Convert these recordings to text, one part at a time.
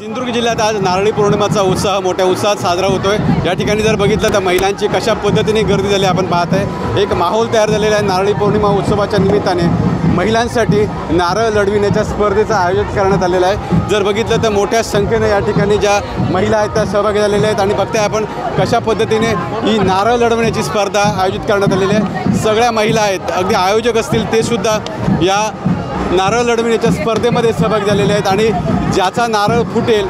सिंधुदुर्ग जिल्ह्यात आज नारळी पौर्णिमेचा उत्साह मोठ्या उत्साहात साजरा होतोय। या ठिकाणी जर बघितलं तर महिलांची कशा पद्धतीने गर्दी झाली आपण पाहत आहे। एक माहोल तयार झालेला आहे। नारळी पौर्णिमा उत्सवाच्या निमित्ताने महिलांसाठी नारळ लढविण्याच्या स्पर्धेचं आयोजन करण्यात आलेलं आहे। जर बघितलं तर मोठ्या संख्येने या ठिकाणी ज्या महिला आहेत त्या सहभागी झालेल्या आहेत आणि बघताय आपण कशा पद्धतीने ही नारळ लढवण्याची स्पर्धा आयोजित करण्यात आलेली आहे। सगळ्या महिला आहेत, अगदी आयोजक असतील ते सुद्धा या नारळ लढविण्याच्या स्पर्धेमध्ये सहभागी झालेले आहेत आणि ज्याचा नारळ फुटेल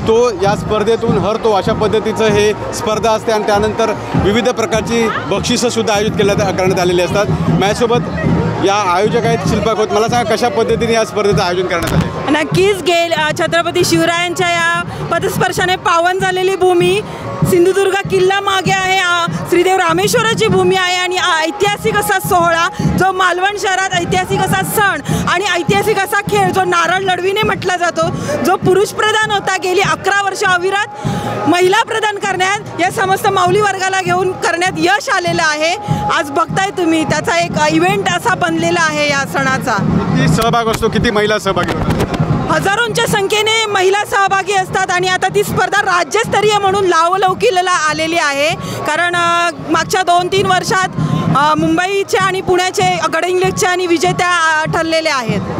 तो या स्पर्धेतून हरतो अशा पद्धतीचं हे स्पर्धा असते। आणि त्यानंतर विविध प्रकारची बक्षिसंसुद्धा आयोजित करण्यात आलेली असतात। माझ्यासोबत या आयोजक आहेत शिल्पा खोत। मला सांगा कशा पद्धतीने या स्पर्धेचं आयोजन करण्यात आले? नक्कीच छत्रपती शिवरायांच्या या पदस्पर्शाने पावन झालेली भूमी सिंधुदुर्ग किल्ला मागे आहे। श्रीदेव रामेश्वराची भूमी आहे आणि ऐतिहासिक असा सोहळा जो मालवण शहरात ऐतिहासिक असा सण आणि ऐतिहासिक असा खेळ जो नारळ लढविणे म्हटला जातो, जो पुरुष प्रधान होता गेली 11 वर्ष अविरत महिला प्रदान करण्यात या समस्त माऊली वर्गाला घेऊन करण्यात यश आलेलं आहे। आज बघताय तुम्ही त्याचा एक इव्हेंट असा बनलेला आहे या सणाचा। किती सहभाग असतो, किती महिला सहभागी होतात? हजारोंच्या संख्येने महिला सहभागी असतात आणि आता ती स्पर्धा राज्यस्तरीय म्हणून लावलौकिकला आलेली आहे। कारण मागच्या 2-3 वर्षात मुंबईचे आणि पुण्याचे गडहिंग्लजचे आणि विजेत्या ठरलेले आहेत।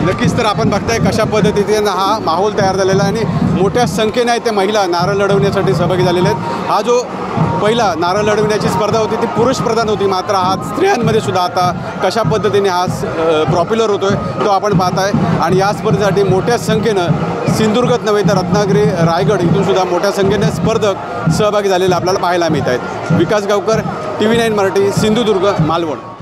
नक्कीच तर आपण बघताय कशा पद्धतीने हा माहोल तयार झालेला आहे आणि मोठ्या संख्येने आहे ते महिला नारळ लढवण्यासाठी सहभागी झालेले आहेत। हा जो पहिला नारळ लढवण्याची स्पर्धा होती ती पुरुष प्रधान होती, मात्र हा स्त्रियांमध्ये सुद्धा आता कशा पद्धतीने हा पॉप्युलर होतोय तो आपण पाहताय। आणि या स्पर्धेसाठी मोठ्या संख्येनं सिंधुदुर्गात नव्हे तर रत्नागिरी, रायगड इथून सुद्धा मोठ्या संख्येने स्पर्धक सहभागी झालेले आपल्याला पाहायला मिळत आहेत। विकास गावकर, TV9 मराठी, सिंधुदुर्ग, मालवण।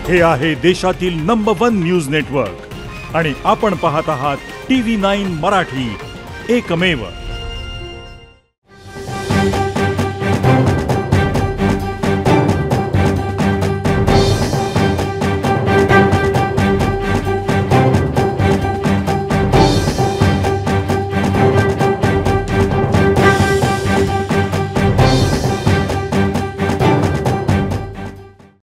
हे आहे देशातील नंबर 1 न्यूज नेटवर्क आणि आपण पाहत आहात TV9 मराठी, एकमेव।